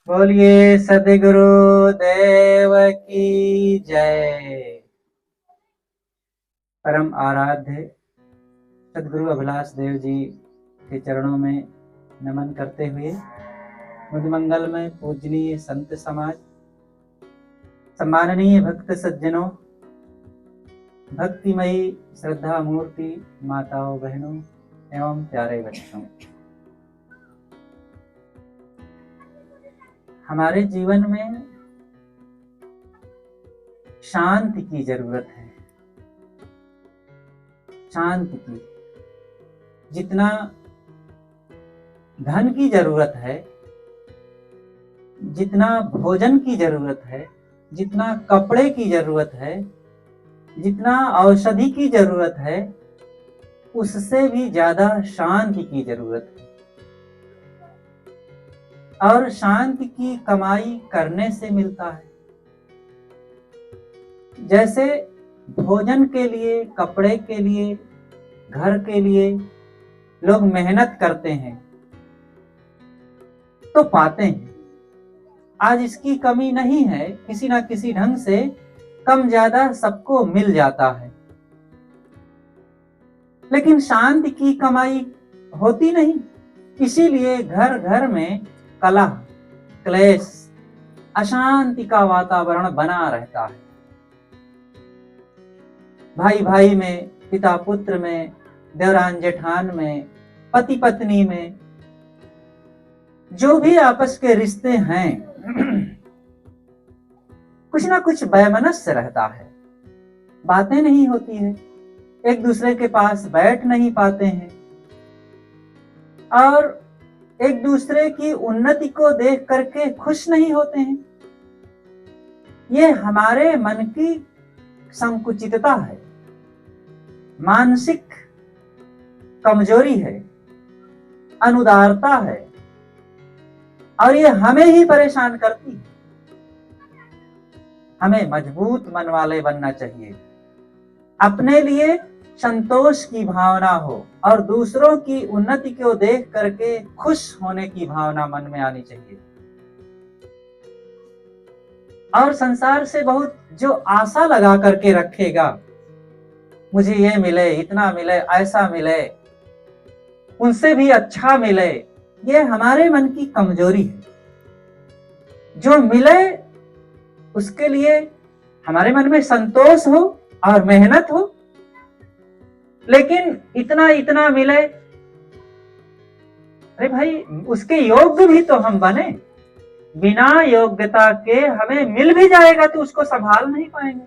बोलिए सद्गुरु देव की जय। परम आराध्य सद्गुरु अभिलाष देव जी के चरणों में नमन करते हुए मुदमंगल में पूजनीय संत समाज, सम्माननीय भक्त सज्जनों, भक्तिमयी श्रद्धा मूर्ति माताओं बहनों एवं प्यारे बच्चों, हमारे जीवन में शांति की जरूरत है। शांति की, जितना धन की जरूरत है, जितना भोजन की जरूरत है, जितना कपड़े की जरूरत है, जितना औषधि की जरूरत है, उससे भी ज्यादा शांति की जरूरत है। और शांति की कमाई करने से मिलता है। जैसे भोजन के लिए, कपड़े के लिए, घर के लिए लोग मेहनत करते हैं तो पाते हैं। आज इसकी कमी नहीं है, किसी ना किसी ढंग से कम ज्यादा सबको मिल जाता है। लेकिन शांति की कमाई होती नहीं, इसीलिए घर घर में कलह, क्लेश, अशांति का वातावरण बना रहता है। भाई भाई में, पिता पुत्र में, देवरान जेठान में, पति पत्नी में, जो भी आपस के रिश्ते हैं कुछ ना कुछ वैमनस्य रहता है। बातें नहीं होती है, एक दूसरे के पास बैठ नहीं पाते हैं और एक दूसरे की उन्नति को देख करके खुश नहीं होते हैं। ये हमारे मन की संकुचितता है, मानसिक कमजोरी है, अनुदारता है और ये हमें ही परेशान करती है। हमें मजबूत मन वाले बनना चाहिए, अपने लिए संतोष की भावना हो और दूसरों की उन्नति को देख करके खुश होने की भावना मन में आनी चाहिए। और संसार से बहुत जो आशा लगा करके रखेगा, मुझे ये मिले, इतना मिले, ऐसा मिले, उनसे भी अच्छा मिले, ये हमारे मन की कमजोरी है। जो मिले उसके लिए हमारे मन में संतोष हो और मेहनत हो, लेकिन इतना इतना मिले, अरे भाई उसके योग्य भी तो हम बने। बिना योग्यता के हमें मिल भी जाएगा तो उसको संभाल नहीं पाएंगे।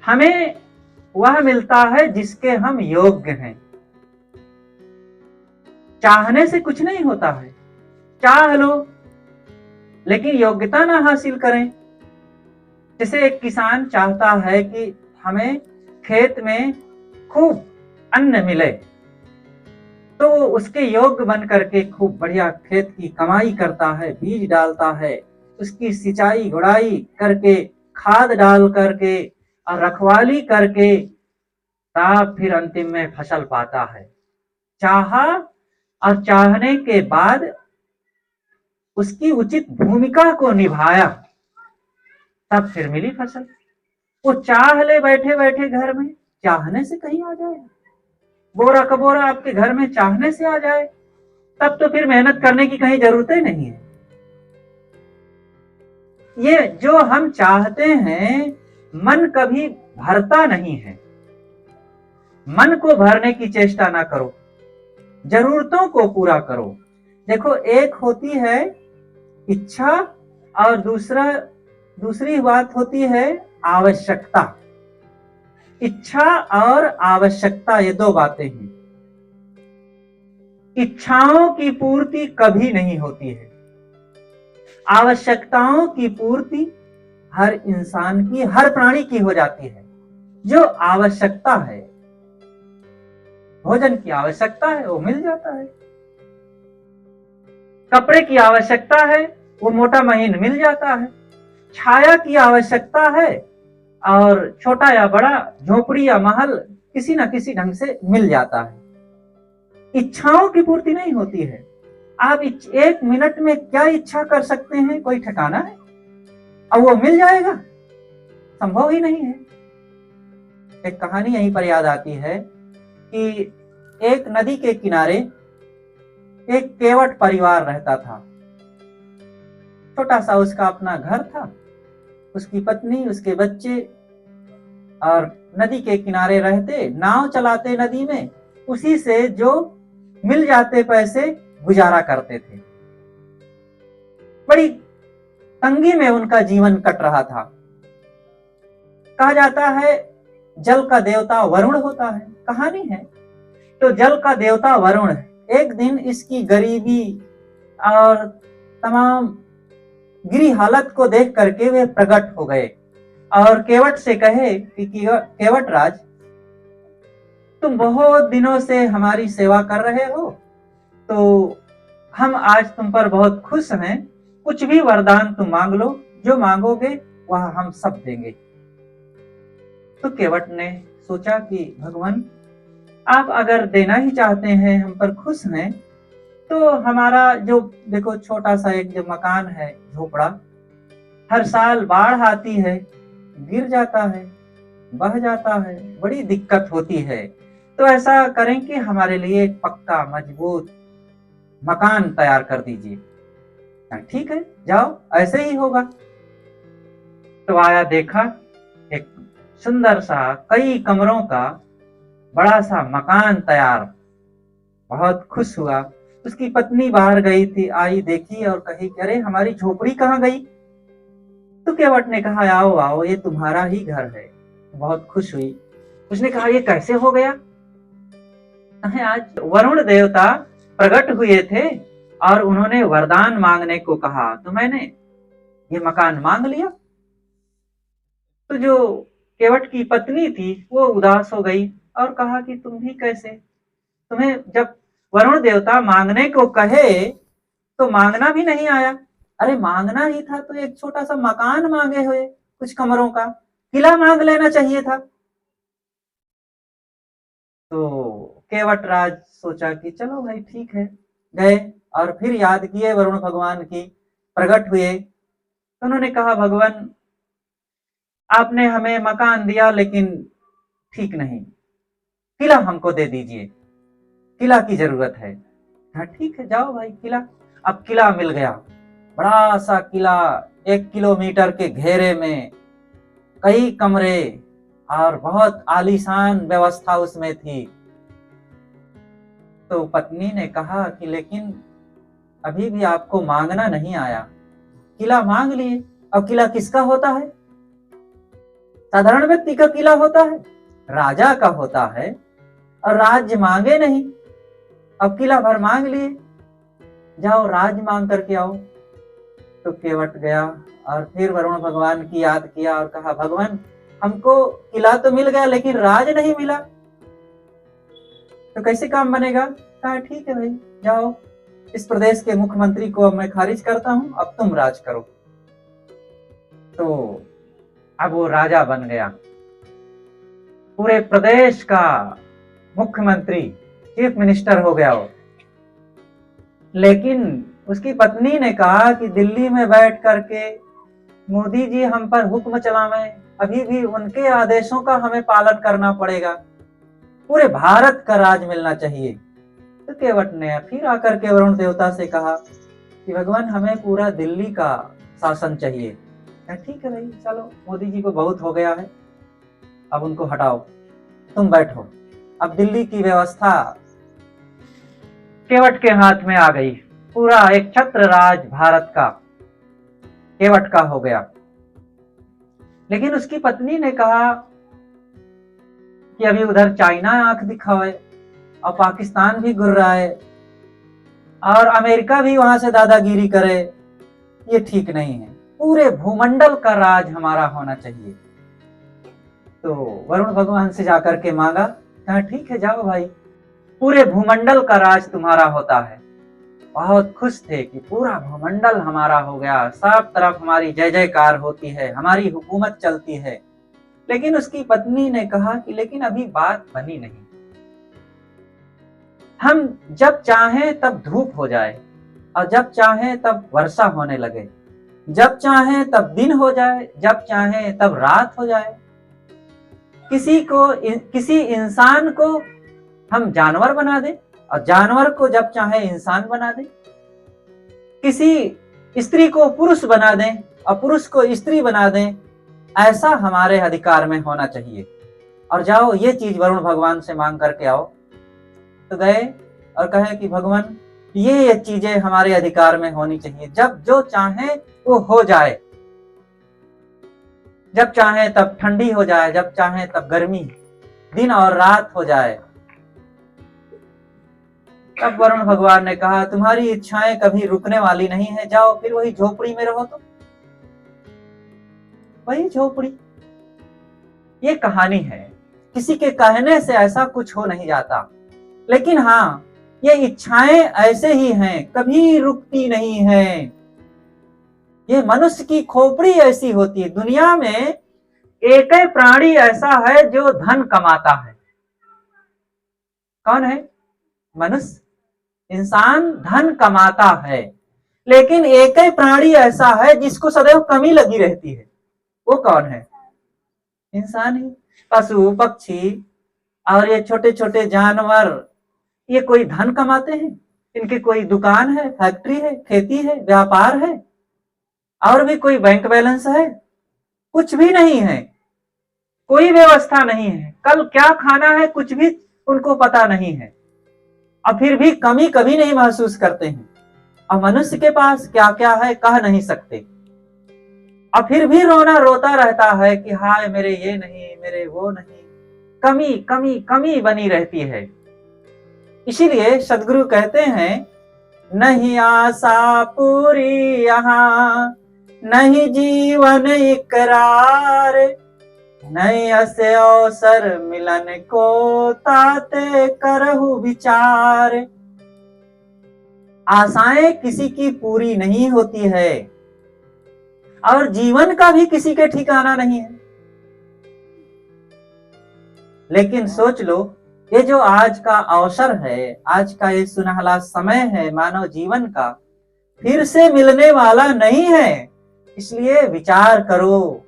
हमें वह मिलता है जिसके हम योग्य हैं। चाहने से कुछ नहीं होता है, चाह लो लेकिन योग्यता ना हासिल करें। जैसे एक किसान चाहता है कि हमें खेत में खूब अन्न मिले, तो उसके योग्य बन करके खूब बढ़िया खेत की कमाई करता है, बीज डालता है, उसकी सिंचाई गुड़ाई करके, खाद डाल करके और रखवाली करके तब फिर अंतिम में फसल पाता है। चाहा और चाहने के बाद उसकी उचित भूमिका को निभाया, तब फिर मिली फसल। वो चाह ले बैठे बैठे घर में, चाहने से कहीं आ जाए, बोरा कबोरा आपके घर में चाहने से आ जाए, तब तो फिर मेहनत करने की कहीं जरूरत ही नहीं है। ये जो हम चाहते हैं, मन कभी भरता नहीं है। मन को भरने की चेष्टा ना करो, जरूरतों को पूरा करो। देखो, एक होती है इच्छा और दूसरी बात होती है आवश्यकता। इच्छा और आवश्यकता, ये दो बातें हैं। इच्छाओं की पूर्ति कभी नहीं होती है, आवश्यकताओं की पूर्ति हर इंसान की, हर प्राणी की हो जाती है। जो आवश्यकता है, भोजन की आवश्यकता है, वो मिल जाता है। कपड़े की आवश्यकता है, वो मोटा महीन मिल जाता है। छाया की आवश्यकता है और छोटा या बड़ा झोपड़ी या महल किसी न किसी ढंग से मिल जाता है। इच्छाओं की पूर्ति नहीं होती है, आप 1 मिनट में क्या इच्छा कर सकते हैं, कोई ठिकाना है? अब वो मिल जाएगा? संभव ही नहीं है। एक कहानी यहीं पर याद आती है कि एक नदी के किनारे एक केवट परिवार रहता था। छोटा सा उसका अपना घर था, उसकी पत्नी, उसके बच्चे, और नदी के किनारे रहते, नाव चलाते नदी में, उसी से जो मिल जाते पैसे गुजारा करते थे। बड़ी तंगी में उनका जीवन कट रहा था। कहा जाता है जल का देवता वरुण होता है, कहानी है। तो जल का देवता वरुण एक दिन इसकी गरीबी और तमाम गिरी हालत को देख करके वे प्रकट हो गए और केवट से कहे कि केवट राज, तुम बहुत दिनों से हमारी सेवा कर रहे हो, तो हम आज तुम पर बहुत खुश हैं। कुछ भी वरदान तुम मांग लो, जो मांगोगे वह हम सब देंगे। तो केवट ने सोचा कि भगवान, आप अगर देना ही चाहते हैं, हम पर खुश हैं, तो हमारा जो देखो छोटा सा एक जो मकान है, झोपड़ा, हर साल बाढ़ आती है, गिर जाता है, बह जाता है, बड़ी दिक्कत होती है। तो ऐसा करें कि हमारे लिए एक पक्का मजबूत मकान तैयार कर दीजिए। ठीक है, जाओ, ऐसे ही होगा। तो आया, देखा एक सुंदर सा कई कमरों का बड़ा सा मकान तैयार, बहुत खुश हुआ। उसकी पत्नी बाहर गई थी, आई, देखी और कही कि अरे हमारी झोपड़ी कहाँ गई? तो केवट ने कहा आओ आओ, ये तुम्हारा ही घर है। बहुत खुश हुई। उसने कहा ये कैसे हो गया? आज वरुण देवता प्रकट हुए थे और उन्होंने वरदान मांगने को कहा, तो मैंने ये मकान मांग लिया। तो जो केवट की पत्नी थी वो उदास हो गई और कहा कि तुम भी कैसे, तुम्हें जब वरुण देवता मांगने को कहे तो मांगना भी नहीं आया। अरे मांगना ही था तो एक छोटा सा मकान मांगे हुए, कुछ कमरों का किला मांग लेना चाहिए था। तो केवट राज सोचा कि चलो भाई ठीक है, गए और फिर याद किए वरुण भगवान की, प्रकट हुए। तो उन्होंने कहा भगवान, आपने हमें मकान दिया लेकिन ठीक नहीं, किला हमको दे दीजिए, किला की जरूरत है। हाँ ठीक है, जाओ भाई किला। अब किला मिल गया, बड़ा सा किला, 1 किलोमीटर के घेरे में, कई कमरे और बहुत आलीशान व्यवस्था उसमें थी। तो पत्नी ने कहा कि लेकिन अभी भी आपको मांगना नहीं आया, किला मांग लिए। अब किला किसका होता है? साधारण व्यक्ति का किला होता है, राजा का होता है, और राज्य मांगे नहीं। अब किला भर मांग लिए, जाओ राज मांग करके आओ। तो केवट गया और फिर वरुण भगवान की याद किया और कहा भगवान, हमको किला तो मिल गया लेकिन राज नहीं मिला, तो कैसे काम बनेगा? कहा ठीक है भाई, जाओ, इस प्रदेश के मुख्यमंत्री को मैं खारिज करता हूं, अब तुम राज करो। तो अब वो राजा बन गया, पूरे प्रदेश का मुख्यमंत्री, चीफ मिनिस्टर हो गया वो। लेकिन उसकी पत्नी ने कहा कि दिल्ली में बैठ करके मोदी जी हम पर हुक्म चलावें, अभी भी उनके आदेशों का हमें पालन करना पड़ेगा, पूरे भारत का राज मिलना चाहिए। तो केवट ने फिर आकर के वरुण देवता से कहा कि भगवान, हमें पूरा दिल्ली का शासन चाहिए। ठीक है भाई, चलो, मोदी जी को बहुत हो गया है, अब उनको हटाओ, तुम बैठो। अब दिल्ली की व्यवस्था केवट के हाथ में आ गई, पूरा एक छत्र राज भारत का केवट का हो गया। लेकिन उसकी पत्नी ने कहा कि अभी उधर चाइना आंख दिखावे और पाकिस्तान भी घुर रहा है और अमेरिका भी वहां से दादागिरी करे, ये ठीक नहीं है, पूरे भूमंडल का राज हमारा होना चाहिए। तो वरुण भगवान से जाकर के मांगा, कहा ठीक है, जाओ भाई, पूरे भूमंडल का राज तुम्हारा होता है। बहुत खुश थे कि पूरा भूमंडल हमारा हो गया, सब तरफ हमारी जय जयकार होती है, हमारी हुकूमत चलती है। लेकिन उसकी पत्नी ने कहा कि लेकिन अभी बात बनी नहीं, हम जब चाहें तब धूप हो जाए, और जब चाहे तब वर्षा होने लगे, जब चाहे तब दिन हो जाए, जब चाहे तब रात हो जाए। किसी इंसान को हम जानवर बना दें और जानवर को जब चाहे इंसान बना दें। किसी स्त्री को पुरुष बना दें और पुरुष को स्त्री बना दें। ऐसा हमारे अधिकार में होना चाहिए। और जाओ ये चीज वरुण भगवान से मांग करके आओ। तो गए और कहे कि भगवान ये चीजें हमारे अधिकार में होनी चाहिए, जब जो चाहे वो हो जाए, जब चाहे तब ठंडी हो जाए, जब चाहे तब गर्मी, दिन और रात हो जाए। तब वरुण भगवान ने कहा तुम्हारी इच्छाएं कभी रुकने वाली नहीं है, जाओ फिर वही झोपड़ी में रहो। तो वही झोपड़ी, ये कहानी है। किसी के कहने से ऐसा कुछ हो नहीं जाता, लेकिन हाँ ये इच्छाएं ऐसे ही हैं, कभी रुकती नहीं है। ये मनुष्य की खोपड़ी ऐसी होती है। दुनिया में एक ही प्राणी ऐसा है जो धन कमाता है। कौन है? मनुष्य, इंसान धन कमाता है, लेकिन एक ही प्राणी ऐसा है जिसको सदैव कमी लगी रहती है। वो कौन है? इंसान ही। पशु पक्षी और ये छोटे छोटे जानवर, ये कोई धन कमाते हैं? इनकी कोई दुकान है, फैक्ट्री है, खेती है, व्यापार है, और भी कोई बैंक बैलेंस है? कुछ भी नहीं है। कोई व्यवस्था नहीं है। कल क्या खाना है कुछ भी उनको पता नहीं है, और फिर भी कमी कभी नहीं महसूस करते हैं। और मनुष्य के पास क्या क्या है कह नहीं सकते, और फिर भी रोना रोता रहता है कि हाय मेरे ये नहीं, मेरे वो नहीं। कमी कमी कमी बनी रहती है। इसीलिए सदगुरु कहते हैं नहीं आशा पूरी यहाँ, नहीं जीवन इकरार, नहीं असे अवसर मिलन को ताते करहु विचार। आशाएं किसी की पूरी नहीं होती है, और जीवन का भी किसी के ठिकाना नहीं है। लेकिन सोच लो, ये जो आज का अवसर है, आज का ये सुनहला समय है मानव जीवन का, फिर से मिलने वाला नहीं है। इसलिए विचार करो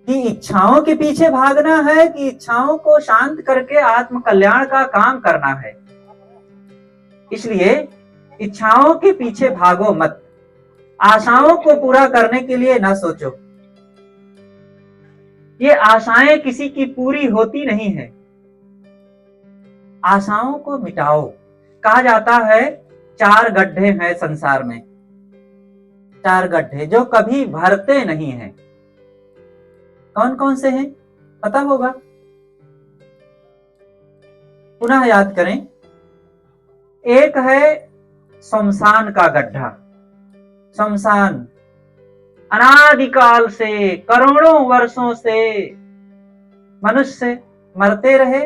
कि इच्छाओं के पीछे भागना है कि इच्छाओं को शांत करके आत्म कल्याण का काम करना है। इसलिए इच्छाओं के पीछे भागो मत, आशाओं को पूरा करने के लिए ना सोचो। ये आशाएं किसी की पूरी होती नहीं है। आशाओं को मिटाओ। कहा जाता है 4 गड्ढे हैं संसार में, 4 गड्ढे जो कभी भरते नहीं हैं। कौन कौन से हैं पता होगा? पुनः याद करें। एक है शमशान का गड्ढा। शमशान अनादिकाल से, करोड़ों वर्षों से मनुष्य मरते रहे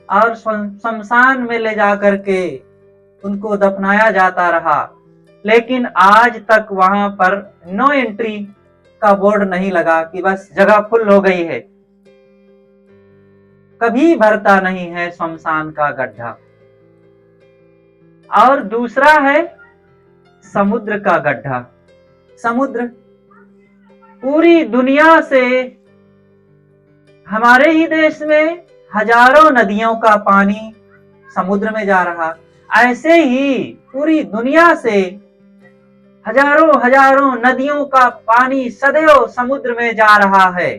और शमशान में ले जाकर के उनको दफनाया जाता रहा, लेकिन आज तक वहां पर नो एंट्री का बोर्ड नहीं लगा कि बस जगह फुल हो गई है। कभी भरता नहीं है शमशान का गड्ढा। और दूसरा है समुद्र का गड्ढा। समुद्र, पूरी दुनिया से, हमारे ही देश में हजारों नदियों का पानी समुद्र में जा रहा। ऐसे ही पूरी दुनिया से हजारों हजारों नदियों का पानी सदैव समुद्र में जा रहा है,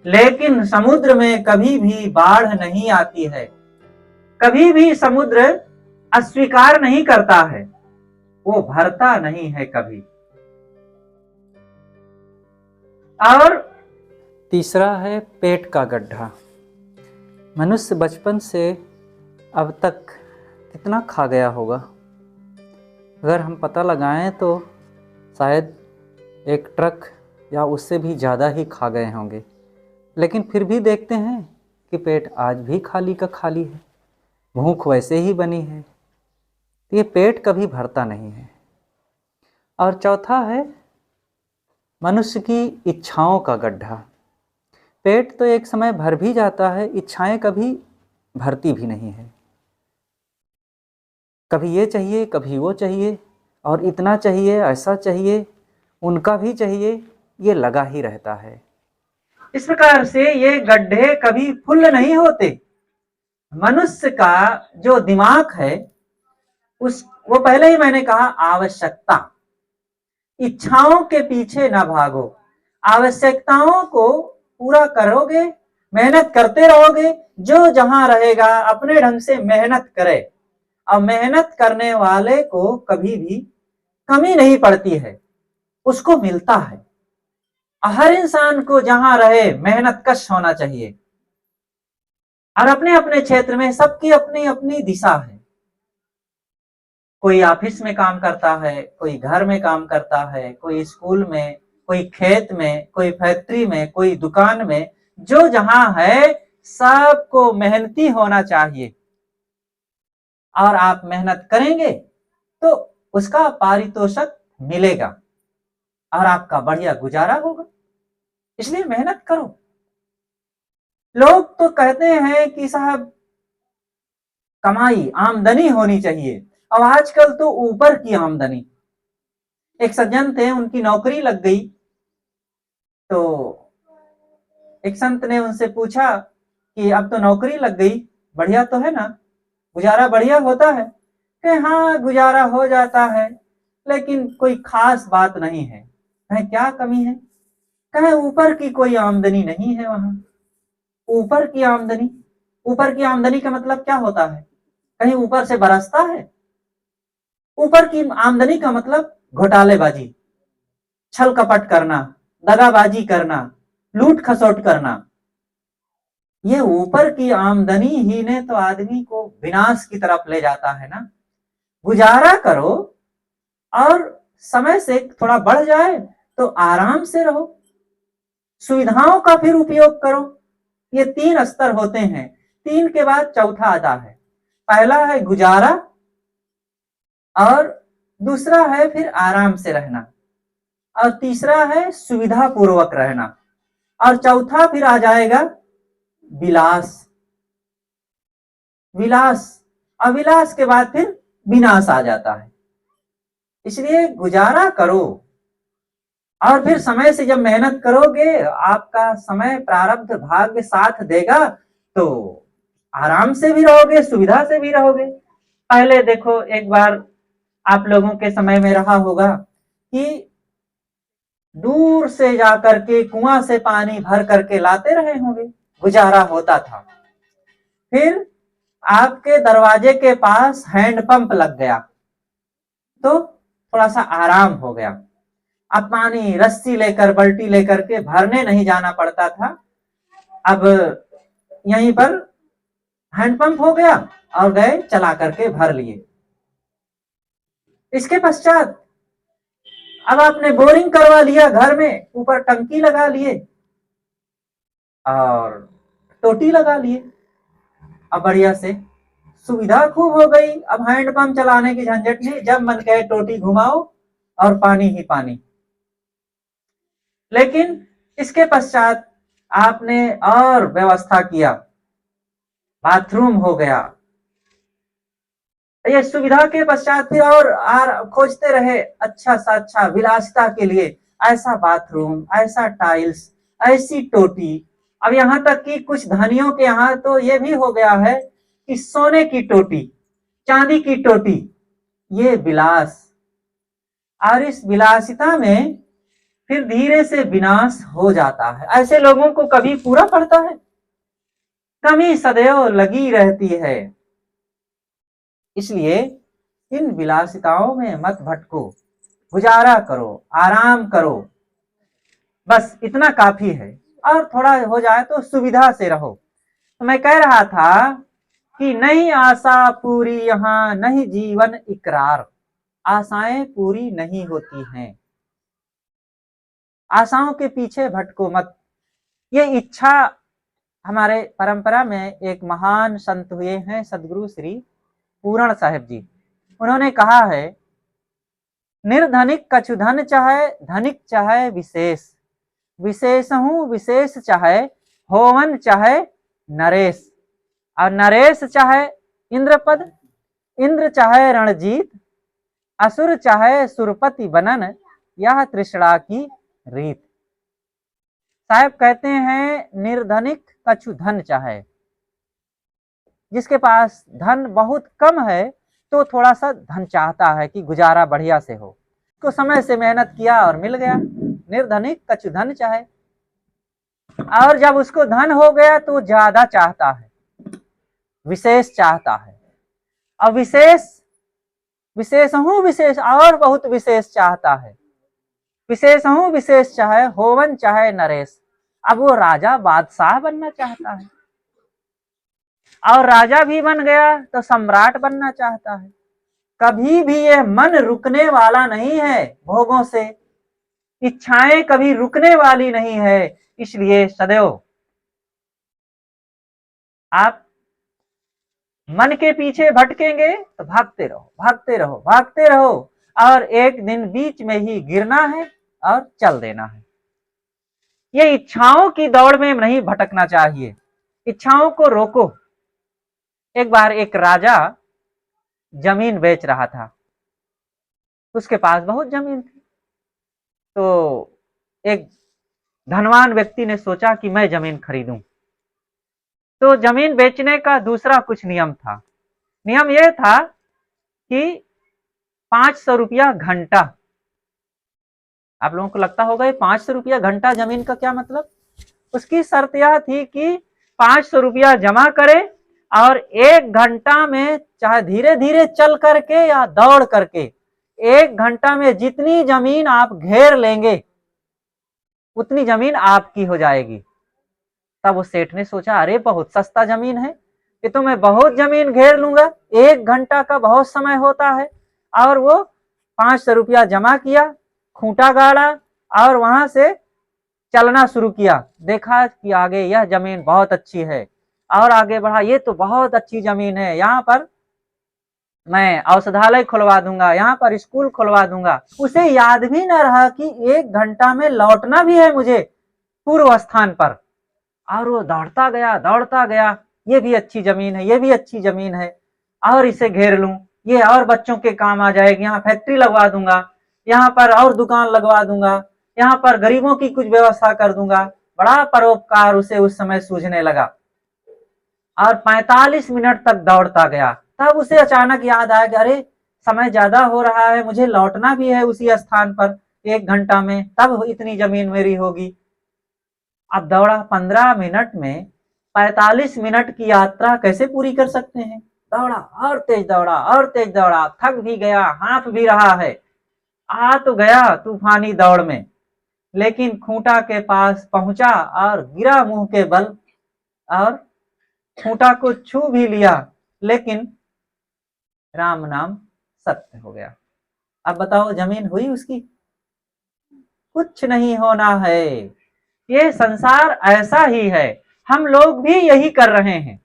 लेकिन समुद्र में कभी भी बाढ़ नहीं आती है। कभी भी समुद्र अस्वीकार नहीं करता है, वो भरता नहीं है कभी। और तीसरा है पेट का गड्ढा। मनुष्य बचपन से अब तक कितना खा गया होगा, अगर हम पता लगाएं तो शायद 1 ट्रक या उससे भी ज़्यादा ही खा गए होंगे। लेकिन फिर भी देखते हैं कि पेट आज भी खाली का खाली है, भूख वैसे ही बनी है। तो ये पेट कभी भरता नहीं है। और चौथा है मनुष्य की इच्छाओं का गड्ढा। पेट तो एक समय भर भी जाता है, इच्छाएं कभी भरती भी नहीं है। कभी ये चाहिए, कभी वो चाहिए, और इतना चाहिए, ऐसा चाहिए, उनका भी चाहिए, ये लगा ही रहता है। इस प्रकार से ये गड्ढे कभी फुल नहीं होते। मनुष्य का जो दिमाग है, उस वो पहले ही मैंने कहा, आवश्यकता, इच्छाओं के पीछे ना भागो, आवश्यकताओं को पूरा करोगे, मेहनत करते रहोगे। जो जहां रहेगा अपने ढंग से मेहनत करे, और मेहनत करने वाले को कभी भी कमी नहीं पड़ती है, उसको मिलता है। हर इंसान को जहां रहे मेहनत कश होना चाहिए, और अपने अपने क्षेत्र में सबकी अपनी अपनी दिशा है। कोई ऑफिस में काम करता है, कोई घर में काम करता है, कोई स्कूल में, कोई खेत में, कोई फैक्ट्री में, कोई दुकान में। जो जहां है सबको मेहनती होना चाहिए, और आप मेहनत करेंगे तो उसका पारितोषिक मिलेगा, और आपका बढ़िया गुजारा होगा। इसलिए मेहनत करो। लोग तो कहते हैं कि साहब कमाई, आमदनी होनी चाहिए। अब आजकल तो ऊपर की आमदनी। एक सज्जन थे, उनकी नौकरी लग गई, तो एक संत ने उनसे पूछा कि अब तो नौकरी लग गई, बढ़िया तो है ना, गुजारा बढ़िया होता है? कि हाँ, गुजारा हो जाता है, लेकिन कोई खास बात नहीं है। कहे क्या कमी है? कहे ऊपर की कोई आमदनी नहीं है वहां। ऊपर की आमदनी, ऊपर की आमदनी का मतलब क्या होता है? कहीं ऊपर से बरसता है? ऊपर की आमदनी का मतलब घोटालेबाजी, छल कपट करना, दगाबाजी करना, लूट खसोट करना। ये ऊपर की आमदनी ही ने तो आदमी को विनाश की तरफ ले जाता है ना। गुजारा करो, और समय से थोड़ा बढ़ जाए तो आराम से रहो, सुविधाओं का फिर उपयोग करो। ये 3 स्तर होते हैं, 3 के बाद चौथा आता है। पहला है गुजारा, और दूसरा है फिर आराम से रहना, और तीसरा है सुविधा पूर्वक रहना, और चौथा फिर आ जाएगा विलास। विलास, अविलास के बाद फिर विनाश आ जाता है। इसलिए गुजारा करो, और फिर समय से जब मेहनत करोगे, आपका समय प्रारब्ध भाग्य साथ देगा, तो आराम से भी रहोगे, सुविधा से भी रहोगे। पहले देखो, एक बार आप लोगों के समय में रहा होगा कि दूर से जाकर के कुआं से पानी भर करके लाते रहे होंगे, गुजारा होता था। फिर आपके दरवाजे के पास हैंडपंप लग गया, तो थोड़ा सा आराम हो गया। अब पानी रस्सी लेकर, बल्टी लेकर के भरने नहीं जाना पड़ता था। अब यहीं पर हैंडपंप हो गया, और गए चला करके भर लिए। इसके पश्चात अब आपने बोरिंग करवा लिया, घर में ऊपर टंकी लगा लिए और टोटी लगा लिए। अब बढ़िया से सुविधा खूब हो गई। अब हैंडपंप चलाने की झंझट नहीं, जब मन कहे टोटी घुमाओ और पानी ही पानी। लेकिन इसके पश्चात आपने और व्यवस्था किया, बाथरूम हो गया। ये सुविधा के पश्चात फिर और खोजते रहे अच्छा सा अच्छा विलासिता के लिए, ऐसा बाथरूम, ऐसा टाइल्स, ऐसी टोटी। अब यहाँ तक कि कुछ धनियों के यहाँ तो ये भी हो गया है कि सोने की टोटी, चांदी की टोटी, ये विलास। और इस विलासिता में फिर धीरे से विनाश हो जाता है। ऐसे लोगों को कभी पूरा पड़ता है? कमी सदैव लगी रहती है। इसलिए इन विलासिताओं में मत भटको, गुजारा करो, आराम करो, बस इतना काफी है। और थोड़ा हो जाए तो सुविधा से रहो। तो मैं कह रहा था कि नहीं आशा पूरी यहाँ, नहीं जीवन इकरार। आशाएं पूरी नहीं होती हैं, आशाओं के पीछे भटको मत। ये इच्छा, हमारे परंपरा में एक महान संत हुए हैं, सदगुरु श्री पूरण साहेब जी। उन्होंने कहा है, निर्धनिक कछु धन चाहे, धनिक चाहे विशेष, विशेषहु विशेष चाहे, होवन चाहे नरेश, और नरेश चाहे इंद्रपद, इंद्र चाहे रणजीत, असुर चाहे सुरपति बनन, यह तृष्णा की रीत। साहब कहते हैं निर्धनिक कछु धन चाहे, जिसके पास धन बहुत कम है तो थोड़ा सा धन चाहता है कि गुजारा बढ़िया से हो, तो समय से मेहनत किया और मिल गया। निर्धनिक कछु धन चाहे, और जब उसको धन हो गया तो ज्यादा चाहता है, विशेष चाहता है, और विशेष और बहुत विशेष चाहता है। विशेष चाहे होवन चाहे नरेश, अब वो राजा बादशाह बनना चाहता है, और राजा भी बन गया तो सम्राट बनना चाहता है। कभी भी ये मन रुकने वाला नहीं है भोगों से, इच्छाएं कभी रुकने वाली नहीं है। इसलिए सदैव आप मन के पीछे भटकेंगे तो भागते रहो, और एक दिन बीच में ही गिरना है और चल देना है। ये इच्छाओं की दौड़ में नहीं भटकना चाहिए, इच्छाओं को रोको। एक बार एक राजा जमीन बेच रहा था, उसके पास बहुत जमीन थी, तो एक धनवान व्यक्ति ने सोचा कि मैं जमीन खरीदूं। तो जमीन बेचने का दूसरा कुछ नियम था। नियम यह था कि 500 रुपया घंटा। आप लोगों को लगता होगा 500 रुपया घंटा जमीन का क्या मतलब? उसकी शर्त यह थी कि 500 रुपया जमा करे और 1 घंटा में, चाहे धीरे धीरे चल करके या दौड़ करके, 1 घंटा में जितनी जमीन आप घेर लेंगे उतनी जमीन आपकी हो जाएगी। तब उस सेठ ने सोचा, अरे बहुत सस्ता जमीन है, ये तो मैं बहुत जमीन घेर लूंगा, 1 घंटा का बहुत समय होता है। और वो 500 रुपया जमा किया, खूंटा गाड़ा और वहां से चलना शुरू किया। देखा कि आगे यह जमीन बहुत अच्छी है, और आगे बढ़ा, ये तो बहुत अच्छी जमीन है, यहाँ पर मैं औषधालय खुलवा दूंगा, यहाँ पर स्कूल खुलवा दूंगा। उसे याद भी न रहा कि 1 घंटा में लौटना भी है मुझे पूर्व स्थान पर। और वो दौड़ता गया, ये भी अच्छी जमीन है, ये भी अच्छी जमीन है, और इसे घेर लूं, ये और बच्चों के काम आ जाएगी, यहाँ फैक्ट्री लगवा दूंगा, यहाँ पर और दुकान लगवा दूंगा, यहाँ पर गरीबों की कुछ व्यवस्था कर दूंगा। बड़ा परोपकार उसे उस समय सूझने लगा, और 45 मिनट तक दौड़ता गया। तब उसे अचानक याद आया कि अरे समय ज्यादा हो रहा है, मुझे लौटना भी है उसी स्थान पर 1 घंटा में, तब इतनी जमीन मेरी होगी। अब दौड़ा 15 मिनट में 45 मिनट की यात्रा कैसे पूरी कर सकते हैं? दौड़ा और तेज दौड़ा, थक भी गया, हाँफ भी रहा है, आ तो गया तूफानी दौड़ में, लेकिन खूंटा के पास पहुंचा और गिरा मुंह के बल, और खूंटा को छू भी लिया, लेकिन राम नाम सत्य हो गया। अब बताओ जमीन हुई उसकी? कुछ नहीं होना है। ये संसार ऐसा ही है, हम लोग भी यही कर रहे हैं।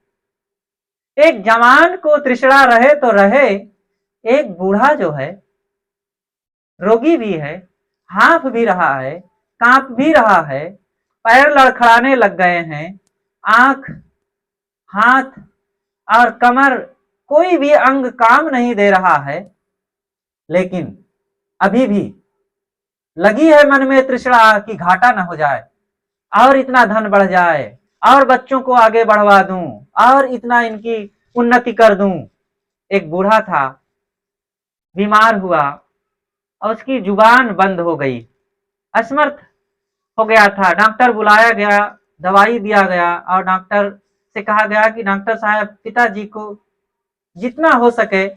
एक जवान को तृष्णा रहे तो रहे, एक बूढ़ा जो है रोगी भी है, हाँफ भी रहा है, कांप भी रहा है, पैर लड़खड़ाने लग गए हैं, आंख, हाथ और कमर, कोई भी अंग काम नहीं दे रहा है, लेकिन अभी भी लगी है मन में तृष्णा कि घाटा न हो जाए, और इतना धन बढ़ जाए, और बच्चों को आगे बढ़वा दूं, और इतना इनकी उन्नति कर दूं। एक बूढ़ा था, बीमार हुआ और उसकी जुबान बंद हो गई, असमर्थ हो गया था। डॉक्टर बुलाया गया, दवाई दिया गया, और डॉक्टर से कहा गया कि डॉक्टर साहब, पिताजी को जितना हो सके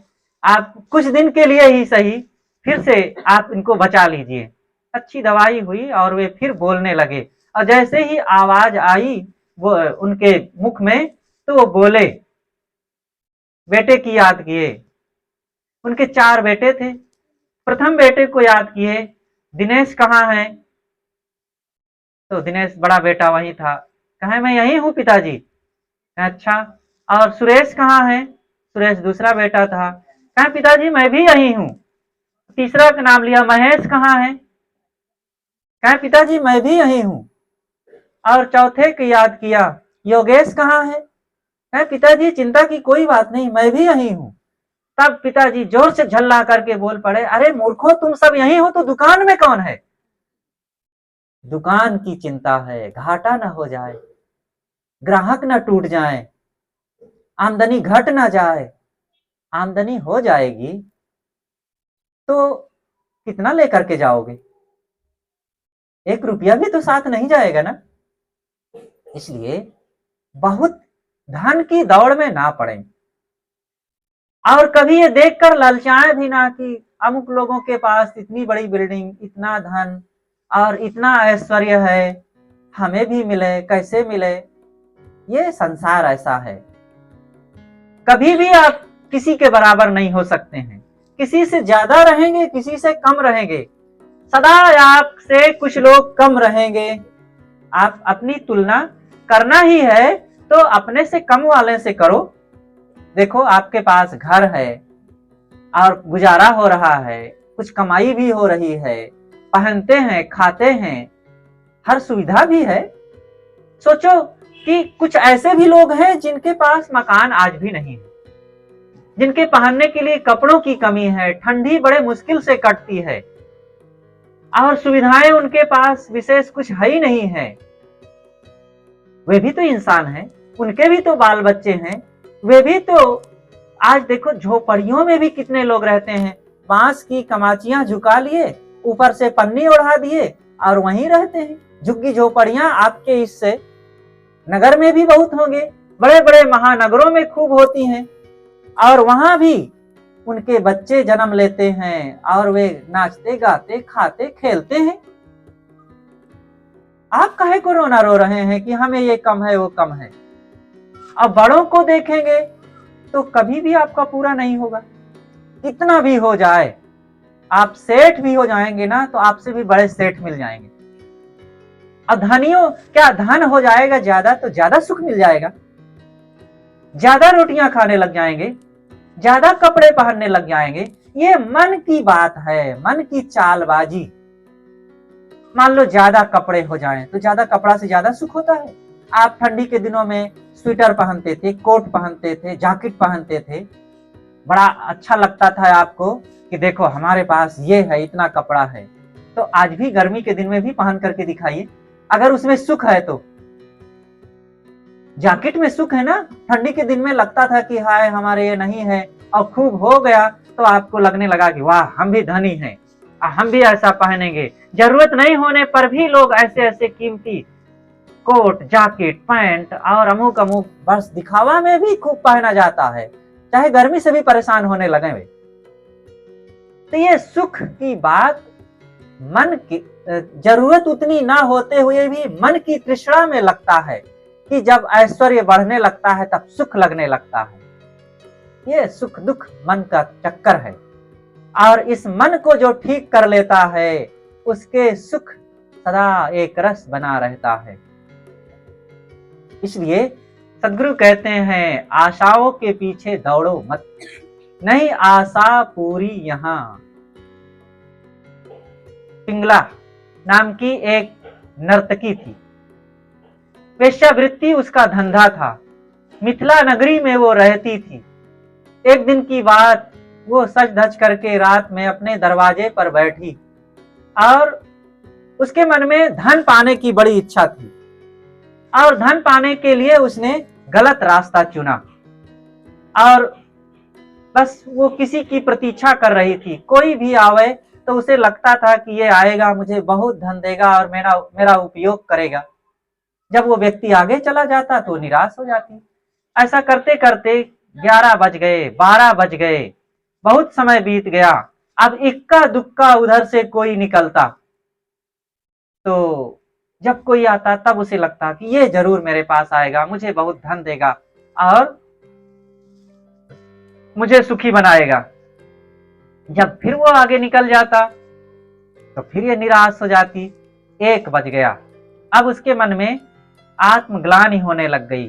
आप कुछ दिन के लिए ही सही फिर से आप इनको बचा लीजिए। अच्छी दवाई हुई और वे फिर बोलने लगे, और जैसे ही आवाज आई वो उनके मुख में, तो वो बोले, बेटे की याद किए। उनके 4 बेटे थे। प्रथम बेटे को याद किए, दिनेश कहाँ है? तो दिनेश बड़ा बेटा वही था, कहे मैं यही हूँ पिताजी। अच्छा, और सुरेश कहाँ है? सुरेश दूसरा बेटा था, कहे पिताजी मैं भी यही हूँ। तीसरा का नाम लिया, महेश कहाँ है? कहे पिताजी मैं भी यही हूँ। और चौथे को याद किया, योगेश कहाँ है? कहे पिताजी चिंता की कोई बात नहीं, मैं भी यही हूँ। तब पिताजी जोर से झल्ला करके बोल पड़े, अरे मूर्खों, तुम सब यहीं हो तो दुकान में कौन है? दुकान की चिंता है, घाटा न हो जाए, ग्राहक न टूट जाए, आमदनी घट ना जाए। आमदनी हो जाएगी तो कितना लेकर के जाओगे? 1 रुपया भी तो साथ नहीं जाएगा ना। इसलिए बहुत धन की दौड़ में ना पड़े, और कभी ये देखकर ललचाएं भी ना कि अमुक लोगों के पास इतनी बड़ी बिल्डिंग, इतना धन और इतना ऐश्वर्य है, हमें भी मिले, कैसे मिले? ये संसार ऐसा है, कभी भी आप किसी के बराबर नहीं हो सकते हैं। किसी से ज्यादा रहेंगे, किसी से कम रहेंगे, सदा आपसे कुछ लोग कम रहेंगे। आप अपनी तुलना करना ही है तो अपने से कम वाले से करो। देखो, आपके पास घर है और गुजारा हो रहा है, कुछ कमाई भी हो रही है, पहनते हैं, खाते हैं, हर सुविधा भी है। सोचो कि कुछ ऐसे भी लोग हैं जिनके पास मकान आज भी नहीं है, जिनके पहनने के लिए कपड़ों की कमी है, ठंडी बड़े मुश्किल से कटती है और सुविधाएं उनके पास विशेष कुछ है ही नहीं है। वे भी तो इंसान हैं, उनके भी तो बाल बच्चे हैं, वे भी तो आज देखो झोपड़ियों में भी कितने लोग रहते हैं, बांस की कमाचियां झुका लिए, ऊपर से पन्नी ओढ़ा दिए और वहीं रहते हैं। झुग्गी झोपड़ियां आपके इससे नगर में भी बहुत होंगे, बड़े बड़े महानगरों में खूब होती हैं, और वहां भी उनके बच्चे जन्म लेते हैं और वे नाचते गाते खाते खेलते हैं। आप काहे को रोना रो रहे हैं कि हमें ये कम है वो कम है? अब बड़ों को देखेंगे तो कभी भी आपका पूरा नहीं होगा, कितना भी हो जाए। आप सेठ भी हो जाएंगे ना तो आपसे भी बड़े सेठ मिल जाएंगे। और धनियों, क्या धन हो जाएगा ज्यादा तो ज्यादा सुख मिल जाएगा, ज्यादा रोटियां खाने लग जाएंगे, ज्यादा कपड़े पहनने लग जाएंगे। ये मन की बात है, मन की चालबाजी। मान लो ज्यादा कपड़े हो जाएं तो ज्यादा कपड़ा से ज्यादा सुख होता है। आप ठंडी के दिनों में स्वेटर पहनते थे, कोट पहनते थे, जैकेट पहनते थे, बड़ा अच्छा लगता था आपको कि देखो हमारे पास ये है, इतना कपड़ा है। तो आज भी गर्मी के दिन में भी पहन करके दिखाइए, अगर उसमें सुख है तो। जैकेट में सुख है ना, ठंडी के दिन में लगता था कि हाय हमारे ये नहीं है, और खूब हो गया तो आपको लगने लगा कि वाह हम भी धनी हैं, हम भी ऐसा पहनेंगे। जरूरत नहीं होने पर भी लोग ऐसे ऐसे कीमती कोट, जैकेट, पैंट और अमुक अमुक बस दिखावा में भी खूब पहना जाता है, चाहे गर्मी से भी परेशान होने लगे वे। तो ये सुख की बात, मन की जरूरत उतनी ना होते हुए भी मन की तृष्णा में लगता है कि जब ऐश्वर्य बढ़ने लगता है तब सुख लगने लगता है। ये सुख दुख मन का चक्कर है, और इस मन को जो ठीक कर लेता है उसके सुख सदा एक रस बना रहता है। इसलिए सदगुरु कहते हैं, आशाओं के पीछे दौड़ो मत, नहीं आशा पूरी यहाँ। पिंगला नाम की एक नर्तकी थी, वेश्यावृत्ति उसका धंधा था, मिथिला नगरी में वो रहती थी। एक दिन की बात, वो सज धज करके रात में अपने दरवाजे पर बैठी और उसके मन में धन पाने की बड़ी इच्छा थी, और धन पाने के लिए उसने गलत रास्ता चुना, और बस वो किसी की प्रतीक्षा कर रही थी। कोई भी आवे तो उसे लगता था कि ये आएगा, मुझे बहुत धन देगा और मेरा उपयोग करेगा। जब वो व्यक्ति आगे चला जाता तो निराश हो जाती। ऐसा करते करते 11 बज गए, 12 बज गए, बहुत समय बीत गया। अब इक्का दुक्का उधर से कोई निकलता, तो जब कोई आता तब उसे लगता कि ये जरूर मेरे पास आएगा, मुझे बहुत धन देगा और मुझे सुखी बनाएगा। जब फिर वो आगे निकल जाता तो फिर ये निराश हो जाती। 1 बज गया, अब उसके मन में आत्मग्लानि होने लग गई।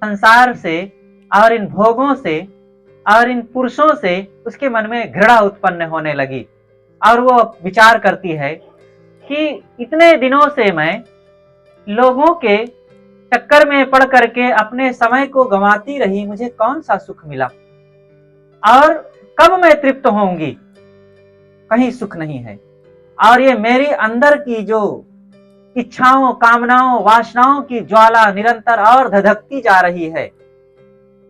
संसार से और इन भोगों से और इन पुरुषों से उसके मन में घृणा उत्पन्न होने लगी, और वो विचार करती है कि इतने दिनों से मैं लोगों के चक्कर में पड़ करके अपने समय को गंवाती रही, मुझे कौन सा सुख मिला। और कब मैं तृप्त होंगी, कहीं सुख नहीं है। और ये मेरी अंदर की जो इच्छाओं, कामनाओं, वासनाओं की ज्वाला निरंतर और धधकती जा रही है।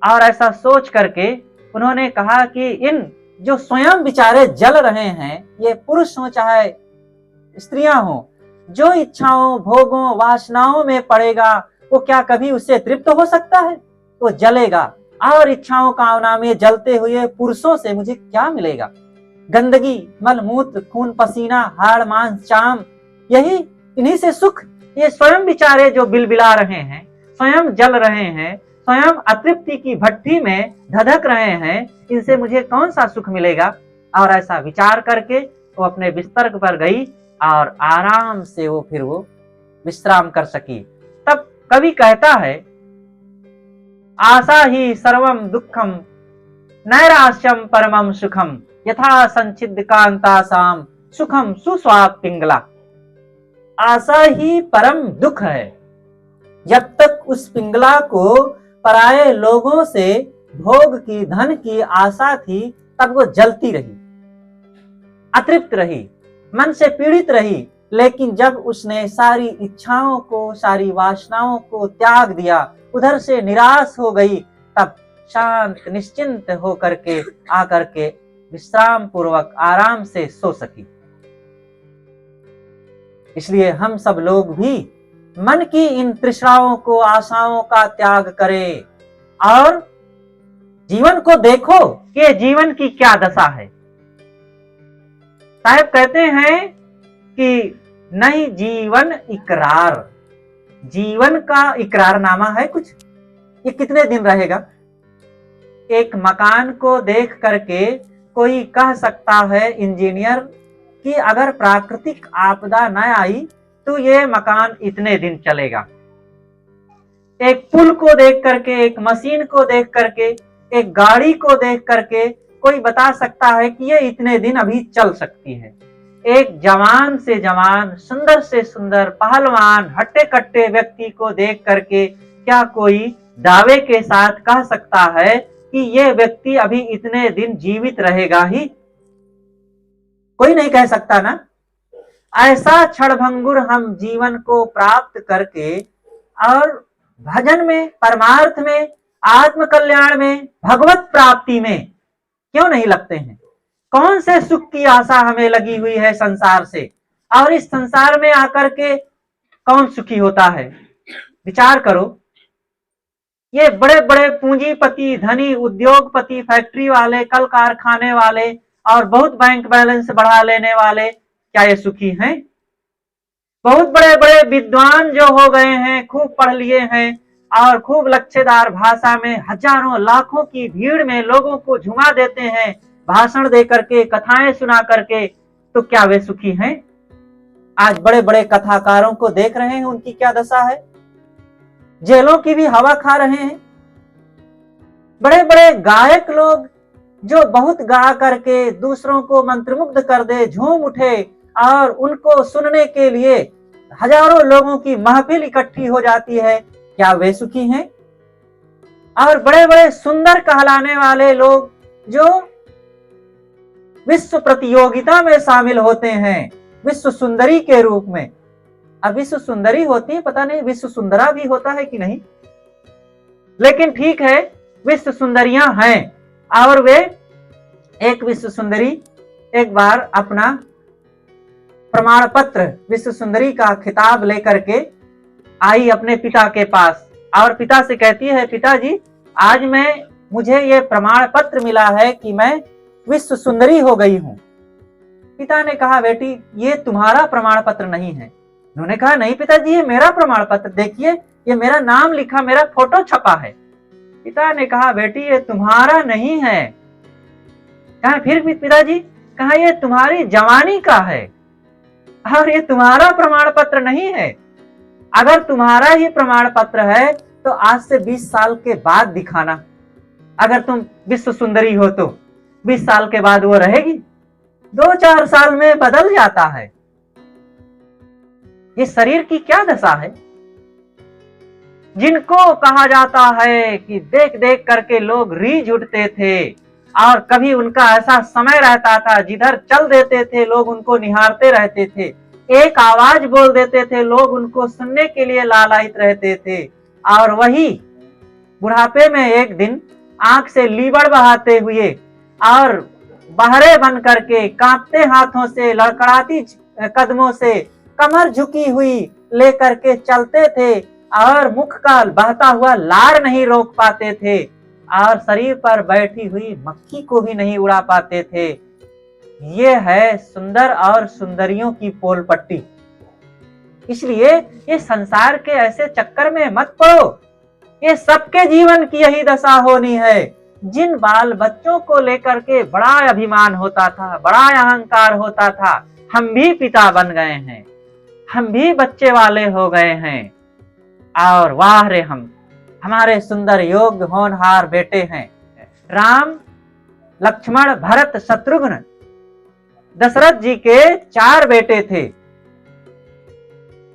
और ऐसा सोच करके उन्होंने कहा कि इन जो स्वयं बेचारे जल रहे हैं, ये पुरुष हो चाहे स्त्रियां हो, जो इच्छाओं, भोगों, वासनाओं में पड़ेगा वो क्या कभी उससे तृप्त हो सकता है? वो जलेगा। और इच्छाओं, कामना में जलते हुए पुरुषों से मुझे क्या मिलेगा? गंदगी, मल मूत्र, खून पसीना, हाड़ मांस, चाम, यही इन्हीं से सुख। ये स्वयं बेचारे जो बिलबिला रहे हैं, स्वयं जल रहे हैं, स्वयं अतृप्ति की भट्टी में धधक रहे हैं, इनसे मुझे कौन सा सुख मिलेगा? और ऐसा विचार करके वो अपने बिस्तर पर गई और आराम से वो विश्राम कर सकी। तब कवि कहता है, आशा ही सर्वम दुखम नैराश्यम परमम सुखम यथा संचिद कांतासाम सुखम सुस्वाप पिंगला। आशा ही परम दुख है। जब तक उस पिंगला को पराये लोगों से भोग की, धन की आशा थी, तब वो जलती रही, अतृप्त रही, मन से पीड़ित रही। लेकिन जब उसने सारी इच्छाओं को, सारी वासनाओं को त्याग दिया, उधर से निराश हो गई, तब शांत निश्चिंत होकर के आकर के विश्राम पूर्वक आराम से सो सकी। इसलिए हम सब लोग भी मन की इन तृष्णाओं को, आशाओं का त्याग करें और जीवन को देखो कि जीवन की क्या दशा है। साहब कहते हैं कि नहीं जीवन इकरार, जीवन का इकरारनामा है कुछ, ये कितने दिन रहेगा? एक मकान को देख करके कोई कह सकता है, इंजीनियर, कि अगर प्राकृतिक आपदा न आई तो ये मकान इतने दिन चलेगा। एक पुल को देख करके, एक मशीन को देख करके, एक गाड़ी को देख करके कोई बता सकता है कि ये इतने दिन अभी चल सकती है। एक जवान से जवान, सुंदर से सुंदर, पहलवान, हट्टे कट्टे व्यक्ति को देख करके क्या कोई दावे के साथ कह सकता है कि ये व्यक्ति अभी इतने दिन जीवित रहेगा ही? कोई नहीं कह सकता ना। ऐसा क्षणभंगुर हम जीवन को प्राप्त करके और भजन में, परमार्थ में, आत्म कल्याण में, भगवत प्राप्ति में क्यों नहीं लगते हैं? कौन से सुख की आशा हमें लगी हुई है संसार से, और इस संसार में आकर के कौन सुखी होता है? विचार करो। ये बड़े बड़े पूंजीपति, धनी, उद्योगपति, फैक्ट्री वाले, कल कारखाने वाले और बहुत बैंक बैलेंस बढ़ा लेने वाले, क्या ये सुखी हैं? बहुत बड़े बड़े विद्वान जो हो गए हैं, खूब पढ़ लिए हैं और खूब लच्छेदार भाषा में हजारों लाखों की भीड़ में लोगों को झुमा देते हैं, भाषण दे करके, कथाएं सुना करके, तो क्या वे सुखी हैं? आज बड़े बड़े कथाकारों को देख रहे हैं, उनकी क्या दशा है? जेलों की भी हवा खा रहे हैं। बड़े बड़े गायक लोग जो बहुत गा करके दूसरों को मंत्रमुग्ध कर दे, झूम उठे और उनको सुनने के लिए हजारों लोगों की महफिल इकट्ठी हो जाती है, क्या वे सुखी हैं? और बड़े बड़े सुंदर कहलाने वाले लोग जो विश्व प्रतियोगिता में शामिल होते हैं, विश्व सुंदरी के रूप में। अब विश्व सुंदरी होती है, पता नहीं विश्व सुंदरा भी होता है कि नहीं, लेकिन ठीक है, विश्व सुंदरियां हैं। और वे एक विश्व सुंदरी एक बार अपना प्रमाण पत्र, विश्व सुंदरी का खिताब लेकर के आई अपने पिता के पास और पिता से कहती है, पिताजी आज मुझे ये प्रमाण पत्र मिला है कि मैं विश्व सुंदरी हो गई हूं। पिता ने कहा, बेटी ये तुम्हारा प्रमाण पत्र नहीं है। उन्होंने कहा, नहीं पिताजी ये मेरा प्रमाण पत्र, देखिए ये मेरा नाम लिखा, मेरा फोटो छपा है। पिता ने कहा, बेटी ये तुम्हारा नहीं है। कहा फिर भी पिताजी? कहा ये तुम्हारी जवानी का है और ये तुम्हारा प्रमाण पत्र नहीं है। अगर तुम्हारा ही प्रमाण पत्र है तो आज से 20 साल के बाद दिखाना। अगर तुम विश्व सुंदरी हो तो 20 साल के बाद वो रहेगी, 2-4 साल में बदल जाता है। ये शरीर की क्या दशा है? जिनको कहा जाता है कि देख देख करके लोग रीझ उठते थे, और कभी उनका ऐसा समय रहता था जिधर चल देते थे लोग उनको निहारते रहते थे, एक आवाज बोल देते थे लोग उनको सुनने के लिए लालायित रहते थे। और वही बुढ़ापे में एक दिन आंख से लीवड़ बहाते हुए और बहरे बन करके कांपते हाथों से लड़खड़ाती कदमों से कमर झुकी हुई लेकर के चलते थे और मुख का बहता हुआ लार नहीं रोक पाते थे और शरीर पर बैठी हुई मक्खी को भी नहीं उड़ा पाते थे। ये है सुंदर और सुंदरियों की पोल पट्टी। इसलिए ये संसार के ऐसे चक्कर में मत पड़ो। ये सबके जीवन की यही दशा होनी है। जिन बाल बच्चों को लेकर के बड़ा अभिमान होता था, बड़ा अहंकार होता था, हम भी पिता बन गए हैं, हम भी बच्चे वाले हो गए हैं और वाह रे हम हमारे सुंदर योग्य होनहार बेटे हैं। राम, लक्ष्मण, भरत, शत्रुघ्न, दशरथ जी के 4 बेटे थे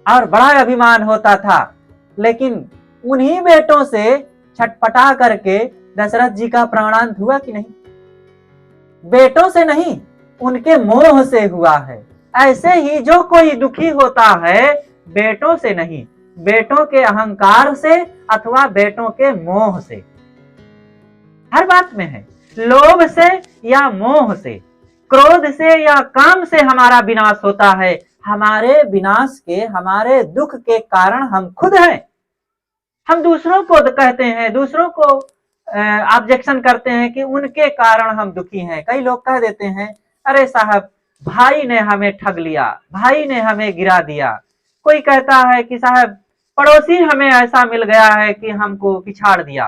और बड़ा अभिमान होता था। लेकिन उन्हीं बेटों से छटपटा करके दशरथ जी का प्राणांत हुआ कि नहीं? बेटों से नहीं, उनके मोह से हुआ है। ऐसे ही जो कोई दुखी होता है बेटों से नहीं, बेटों के अहंकार से अथवा बेटों के मोह से। हर बात में है, लोभ से या मोह से, क्रोध से या काम से हमारा विनाश होता है। हमारे विनाश के, हमारे दुख के कारण हम खुद हैं। हम दूसरों को कहते हैं, दूसरों को ऑब्जेक्शन करते हैं कि उनके कारण हम दुखी हैं। कई लोग कह देते हैं, अरे साहब भाई ने हमें ठग लिया, भाई ने हमें गिरा दिया। कोई कहता है कि साहब पड़ोसी हमें ऐसा मिल गया है कि हमको पिछाड़ दिया।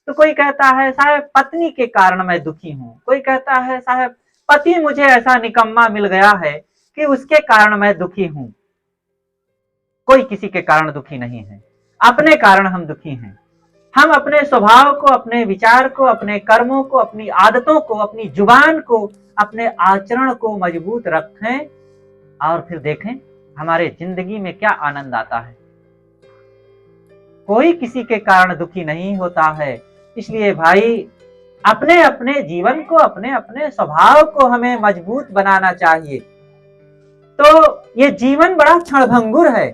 तो कोई कहता है साहब पत्नी के कारण मैं दुखी हूँ। कोई कहता है साहब पति मुझे ऐसा निकम्मा मिल गया है कि उसके कारण मैं दुखी हूँ। कोई किसी के कारण दुखी नहीं है, अपने कारण हम दुखी हैं। हम अपने स्वभाव को, अपने विचार को, अपने कर्मों को, अपनी आदतों को, अपनी जुबान को, अपने आचरण को मजबूत रखें और फिर देखें हमारे जिंदगी में क्या आनंद आता है। कोई किसी के कारण दुखी नहीं होता है। इसलिए भाई अपने अपने जीवन को, अपने अपने स्वभाव को हमें मजबूत बनाना चाहिए। तो ये जीवन बड़ा क्षणभंगुर है,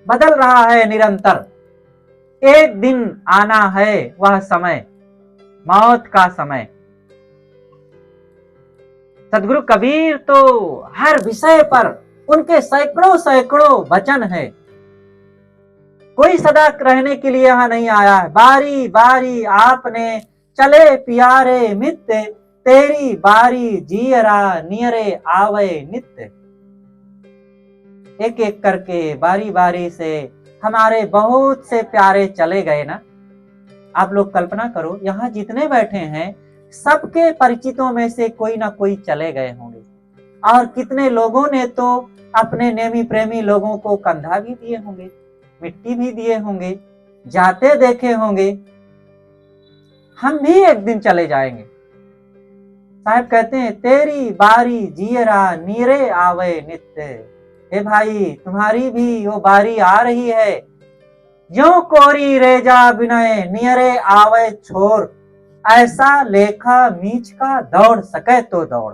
बदल रहा है निरंतर। एक दिन आना है वह समय, मौत का समय। सदगुरु कबीर तो हर विषय पर उनके सैकड़ों सैकड़ों वचन है। कोई सदा रहने के लिए यहाँ नहीं आया है। बारी बारी आपने चले प्यारे मित्र, तेरी बारी जियरा नियरे आवे नित्य। एक एक करके बारी बारी से हमारे बहुत से प्यारे चले गए ना। आप लोग कल्पना करो, यहाँ जितने बैठे हैं सबके परिचितों में से कोई ना कोई चले गए होंगे और कितने लोगों ने तो अपने नेमी प्रेमी लोगों को कंधा भी दिए होंगे, मिट्टी भी दिए होंगे, जाते देखे होंगे। हम भी एक दिन चले जाएंगे। साहब कहते हैं तेरी बारी जियरा नीरे आवे नित्य। हे भाई तुम्हारी भी वो बारी आ रही है। ज्यों कोरी रेजा बिनय नियरे आवे छोर, ऐसा लेखा मीच का दौड़ सके तो दौड़।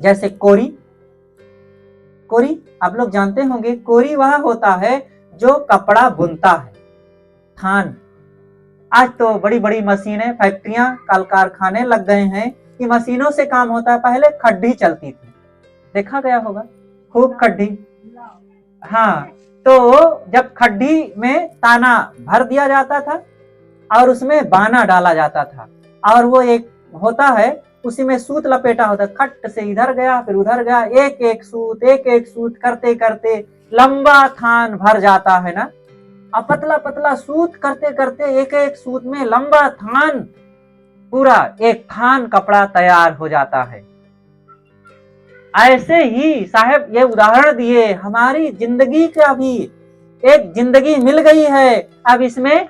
जैसे कोरी, कोरी आप लोग जानते होंगे, कोरी वह होता है जो कपड़ा बुनता है। थान, आज तो बड़ी बड़ी मशीनें, फैक्ट्रियां, कल कारखाने लग गए हैं कि मशीनों से काम होता है। पहले खड्डी चलती थी, देखा गया होगा, खूब खड्डी। हाँ, तो जब खड्डी में ताना भर दिया जाता था और उसमें बाना डाला जाता था और वो एक होता है उसी में सूत लपेटा होता है। खट से इधर गया फिर उधर गया, एक एक सूत करते करते लंबा थान भर जाता है ना। अब पतला पतला सूत करते करते एक एक सूत में लंबा थान, पूरा एक थान कपड़ा तैयार हो जाता है। ऐसे ही साहब ये उदाहरण दिए, हमारी जिंदगी का भी एक जिंदगी मिल गई है। अब इसमें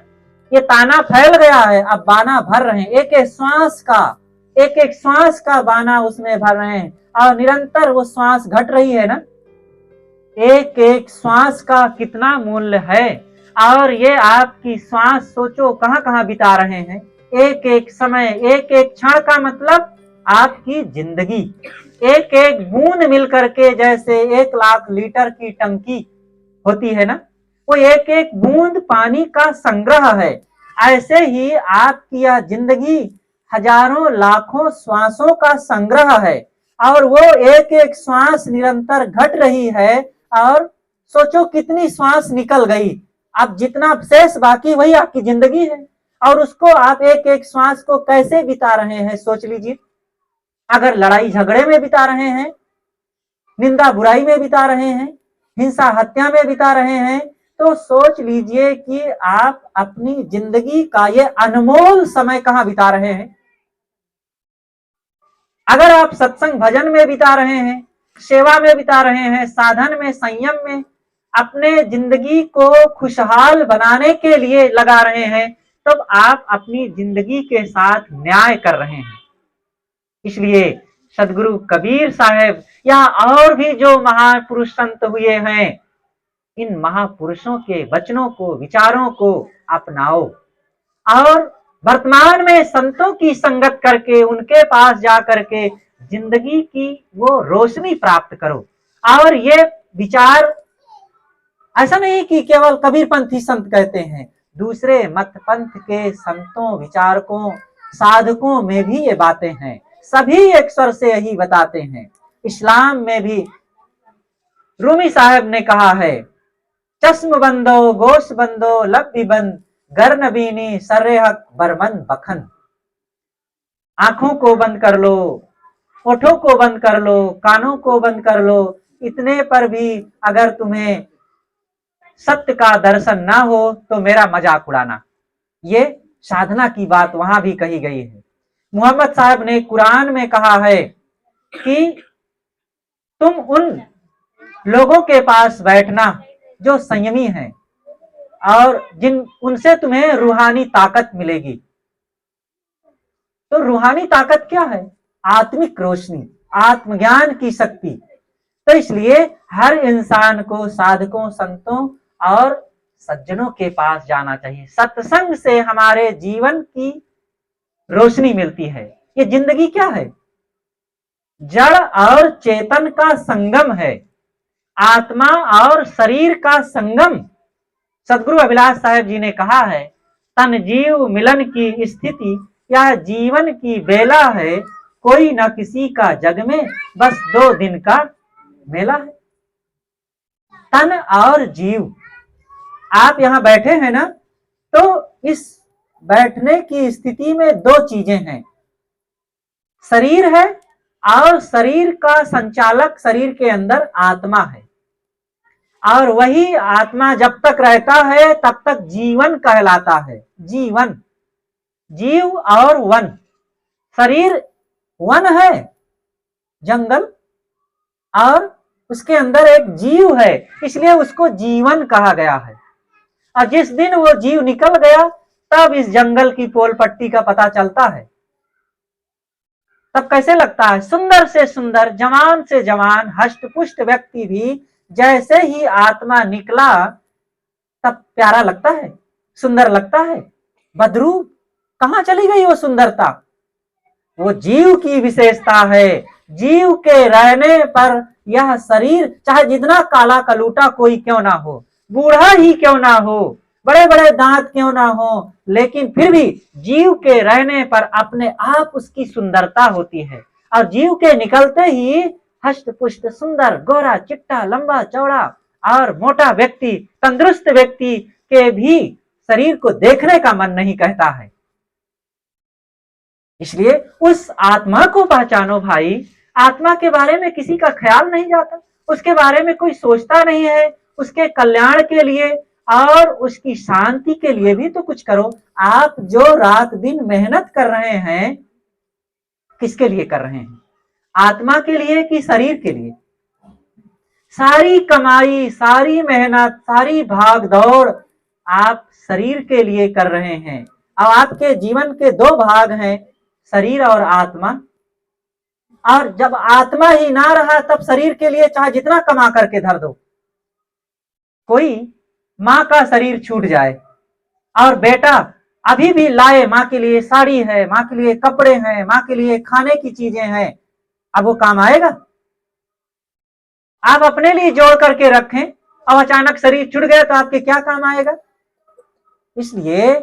ये ताना फैल गया है, अब बाना भर रहे हैं। एक एक श्वास का बाना उसमें भर रहे हैं और निरंतर वो श्वास घट रही है ना। एक एक श्वास का कितना मूल्य है। और ये आपकी श्वास सोचो कहां कहां बिता रहे हैं। एक एक समय, एक एक क्षण का मतलब आपकी जिंदगी, एक एक बूंद मिलकर के जैसे 1 लाख लीटर की टंकी होती है ना, वो एक एक बूंद पानी का संग्रह है। ऐसे ही आपकी यह जिंदगी हजारों लाखों श्वासों का संग्रह है, और वो एक एक श्वास निरंतर घट रही है। और सोचो कितनी श्वास निकल गई, अब जितना शेष बाकी वही आपकी जिंदगी है, और उसको आप एक एक श्वास को कैसे बिता रहे हैं सोच लीजिए। अगर लड़ाई झगड़े में बिता रहे हैं, निंदा बुराई में बिता रहे हैं, हिंसा हत्या में बिता रहे हैं, तो सोच लीजिए कि आप अपनी जिंदगी का ये अनमोल समय कहां बिता रहे हैं। अगर आप सत्संग भजन में बिता रहे हैं, सेवा में बिता रहे हैं, साधन में, संयम में, अपने जिंदगी को खुशहाल बनाने के लिए लगा रहे हैं, तब आप अपनी जिंदगी के साथ न्याय कर रहे हैं। इसलिए सदगुरु कबीर साहब या और भी जो महापुरुष संत हुए हैं, इन महापुरुषों के वचनों को, विचारों को अपनाओ, और वर्तमान में संतों की संगत करके उनके पास जा करके जिंदगी की वो रोशनी प्राप्त करो। और ये विचार ऐसा नहीं कि केवल कबीरपंथी संत कहते हैं, दूसरे मत पंथ के संतों, विचारकों, साधकों में भी ये बातें हैं, सभी एक स्वर से यही बताते हैं। इस्लाम में भी रूमी साहब ने कहा है, चश्म बंदो गोश बंदो लब भी बंद, गर नबीनी सर्रेहक बरमन बखन। आंखों को बंद कर लो, होठों को बंद कर लो, कानों को बंद कर लो, इतने पर भी अगर तुम्हें सत्य का दर्शन ना हो तो मेरा मजाक उड़ाना। ये साधना की बात वहां भी कही गई है। मोहम्मद साहब ने कुरान में कहा है कि तुम उन लोगों के पास बैठना जो संयमी हैं और जिन उनसे तुम्हें रूहानी ताकत मिलेगी। तो रूहानी ताकत क्या है? आत्मिक रोशनी, आत्मज्ञान की शक्ति। तो इसलिए हर इंसान को साधकों, संतों और सज्जनों के पास जाना चाहिए। सत्संग से हमारे जीवन की रोशनी मिलती है। ये जिंदगी क्या है? जड़ और चेतन का संगम है, आत्मा और शरीर का संगम। सदगुरु अभिलाष साहब जी ने कहा है, तन जीव मिलन की स्थिति यह जीवन की बेला है, कोई न किसी का जग में बस 2 दिन का मेला है। तन और जीव, आप यहां बैठे हैं ना, तो इस बैठने की स्थिति में 2 चीजें हैं, शरीर है और शरीर का संचालक शरीर के अंदर आत्मा है। और वही आत्मा जब तक रहता है तब तक जीवन कहलाता है। जीवन, जीव और वन। शरीर वन है, जंगल, और उसके अंदर एक जीव है, इसलिए उसको जीवन कहा गया है। और जिस दिन वो जीव निकल गया तब इस जंगल की पोल पट्टी का पता चलता है। तब कैसे लगता है? सुंदर से सुंदर, जवान से जवान, हष्ट-पुष्ट व्यक्ति भी जैसे ही आत्मा निकला तब प्यारा लगता है, सुंदर लगता है। बदरू, कहां चली गई वो सुंदरता? वो जीव की विशेषता है। जीव के रहने पर यह शरीर चाहे जितना काला कलूटा कोई क्यों ना हो, बूढ़ा ही क्यों ना हो, बड़े बड़े दांत क्यों ना हो, लेकिन फिर भी जीव के रहने पर अपने आप उसकी सुंदरता होती है। और जीव के निकलते ही हष्ट पुष्ट, सुंदर, गोरा, चिट्टा, लंबा चौड़ा और मोटा व्यक्ति, तंदुरुस्त व्यक्ति के भी शरीर को देखने का मन नहीं कहता है। इसलिए उस आत्मा को पहचानो भाई। आत्मा के बारे में किसी का ख्याल नहीं जाता, उसके बारे में कोई सोचता नहीं है। उसके कल्याण के लिए और उसकी शांति के लिए भी तो कुछ करो। आप जो रात दिन मेहनत कर रहे हैं, किसके लिए कर रहे हैं? आत्मा के लिए कि शरीर के लिए? सारी कमाई, सारी मेहनत, सारी भाग दौड़ आप शरीर के लिए कर रहे हैं। अब आपके जीवन के 2 भाग हैं, शरीर और आत्मा। और जब आत्मा ही ना रहा तब शरीर के लिए चाहे जितना कमा करके धर दो। कोई मां का शरीर छूट जाए और बेटा अभी भी लाए, माँ के लिए साड़ी है, माँ के लिए कपड़े हैं, माँ के लिए खाने की चीजें हैं, अब वो काम आएगा? आप अपने लिए जोड़ करके रखें, अब अचानक शरीर छूट गया तो आपके क्या काम आएगा? इसलिए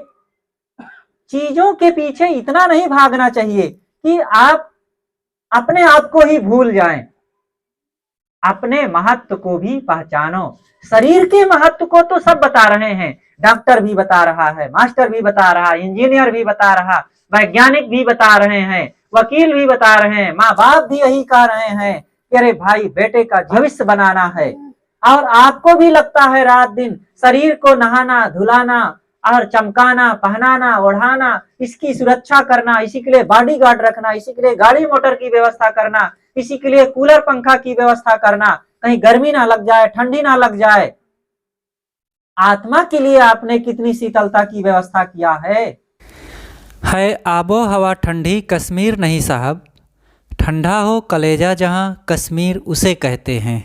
चीजों के पीछे इतना नहीं भागना चाहिए कि आप अपने आप को ही भूल जाएं। अपने महत्व को भी पहचानो। शरीर के महत्व को तो सब बता रहे हैं, डॉक्टर भी बता रहा है, मास्टर भी बता रहा है, इंजीनियर भी बता रहा, वैज्ञानिक भी बता रहे हैं, वकील भी बता रहे हैं, माँ बाप भी यही कह रहे हैं कि अरे भाई बेटे का भविष्य बनाना है। और आपको भी लगता है रात दिन शरीर को नहाना धुलाना और चमकाना, पहनाना, ओढ़ाना, इसकी सुरक्षा करना, इसी के लिए बॉडी गार्ड रखना, इसी के लिए गाड़ी मोटर की व्यवस्था करना, इसी के लिए कूलर पंखा की व्यवस्था करना, कहीं गर्मी ना लग जाए, ठंडी ना लग जाए। आत्मा के लिए आपने कितनी शीतलता की व्यवस्था किया है आबो हवा ठंडी कश्मीर नहीं साहब, ठंडा हो कलेजा जहां कश्मीर उसे कहते हैं।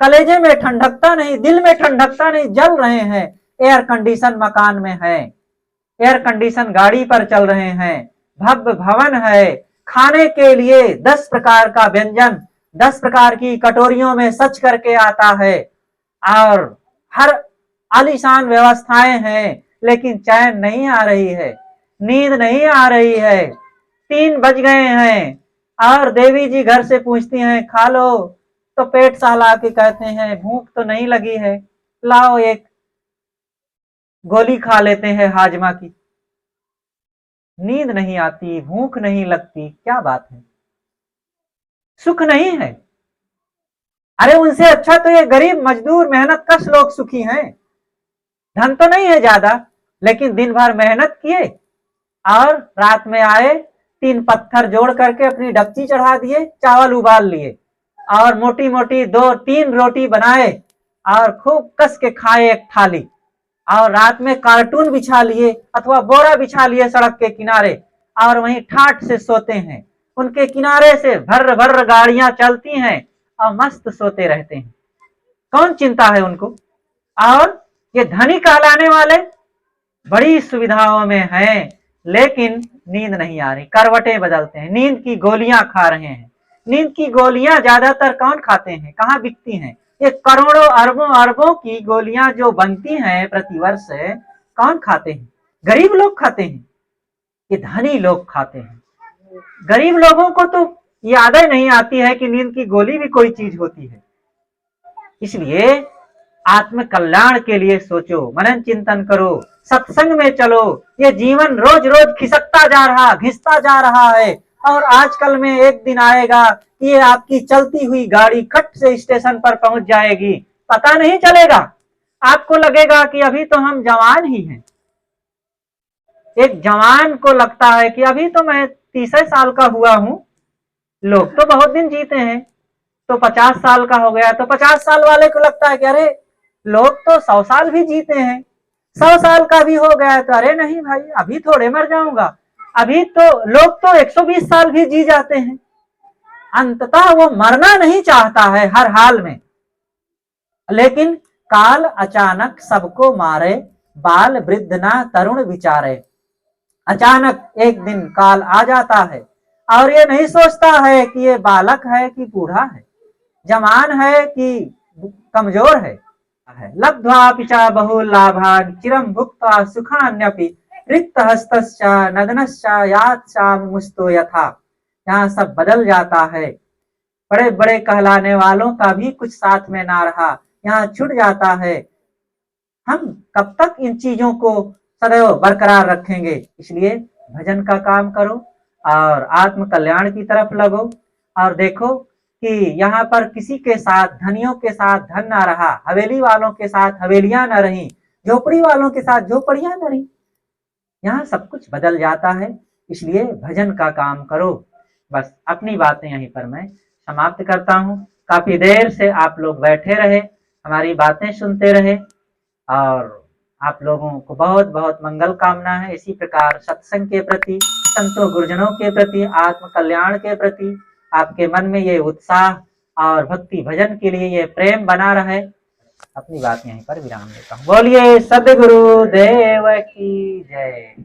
कलेजे में ठंडकता नहीं, दिल में ठंडकता नहीं, जल रहे हैं। एयर कंडीशन मकान में है, एयर कंडीशन गाड़ी पर चल रहे हैं, भव्य भवन है, खाने के लिए 10 प्रकार का व्यंजन 10 प्रकार की कटोरियों में सच करके आता है और हर आलीशान व्यवस्थाएं हैं, लेकिन चैन नहीं आ रही है, नींद नहीं आ रही है। 3 बज गए हैं और देवी जी घर से पूछती हैं खा लो, तो पेट सहला के कहते हैं भूख तो नहीं लगी है, लाओ एक गोली खा लेते हैं हाजमा की। नींद नहीं आती, भूख नहीं लगती, क्या बात है? सुख नहीं है। अरे उनसे अच्छा तो ये गरीब मजदूर मेहनत कश लोग सुखी हैं। धन तो नहीं है ज्यादा, लेकिन दिन भर मेहनत किए और रात में आए, 3 पत्थर जोड़ करके अपनी डक्ची चढ़ा दिए, चावल उबाल लिए और मोटी मोटी 2-3 रोटी बनाए और खूब कस के खाए एक थाली, और रात में कार्टून बिछा लिए अथवा बोरा बिछा लिए सड़क के किनारे और वहीं ठाठ से सोते हैं। उनके किनारे से भर भर गाड़ियां चलती हैं और मस्त सोते रहते हैं। कौन चिंता है उनको? और ये धनी कहलाने वाले बड़ी सुविधाओं में हैं, लेकिन नींद नहीं आ रही, करवटें बदलते हैं, नींद की गोलियां खा रहे हैं। नींद की गोलियां ज्यादातर कौन खाते हैं, कहाँ बिकती हैं? ये करोड़ों अरबों अरबों की गोलियां जो बनती हैं प्रतिवर्ष, कौन खाते हैं? गरीब लोग खाते हैं, ये धनी लोग खाते हैं। गरीब लोगों को तो याद ही नहीं आती है कि नींद की गोली भी कोई चीज होती है। इसलिए आत्म कल्याण के लिए सोचो, मनन चिंतन करो, सत्संग में चलो। ये जीवन रोज रोज खिसकता जा रहा, घिसता जा रहा है, और आजकल में एक दिन आएगा कि ये आपकी चलती हुई गाड़ी खट से स्टेशन पर पहुंच जाएगी, पता नहीं चलेगा। आपको लगेगा कि अभी तो हम जवान ही हैं। एक जवान को लगता है कि अभी तो मैं 30 साल का हुआ हूं, लोग तो बहुत दिन जीते हैं, तो 50 साल का हो गया, तो 50 साल वाले को लगता है कि अरे लोग तो 100 साल भी जीते हैं, 100 साल का भी हो गया है तो अरे नहीं भाई अभी थोड़े मर जाऊंगा, अभी तो लोग तो 120 साल भी जी जाते हैं। अंततः वो मरना नहीं चाहता है हर हाल में, लेकिन काल अचानक सबको मारे, बाल वृद्ध ना तरुण विचारे। अचानक एक दिन काल आ जाता है और ये नहीं सोचता है कि ये बालक है कि बूढ़ा है, जवान है कि कमजोर है। लब्ध्वा पिचा बहुलाभान् चिरं भुक्त्वा सुखान्यपि रिक्त हस्तश्च नग्नश्च यात्सामुस्तो यथा। यहाँ सब बदल जाता है, बड़े बड़े कहलाने वालों का भी कुछ साथ में ना रहा, यहाँ छूट जाता है। हम कब तक इन चीजों को सदैव बरकरार रखेंगे? इसलिए भजन का काम करो और आत्म कल्याण की तरफ लगो। और देखो कि यहाँ पर किसी के साथ, धनियों के साथ धन ना रहा, हवेली वालों के साथ हवेलियां न रही, झोपड़ी वालों के साथ झोपड़ियां न रही, यहाँ सब कुछ बदल जाता है। इसलिए भजन का काम करो। बस अपनी बातें यहीं पर मैं समाप्त करता हूँ। काफी देर से आप लोग बैठे रहे, हमारी बातें सुनते रहे, और आप लोगों को बहुत बहुत मंगल कामना है। इसी प्रकार सत्संग के प्रति, संतों गुरुजनों के प्रति, आत्म कल्याण के प्रति आपके मन में ये उत्साह और भक्ति भजन के लिए ये प्रेम बना रहे। अपनी बात यहीं पर विराम देता हूँ। बोलिए सद्गुरु देव की जय।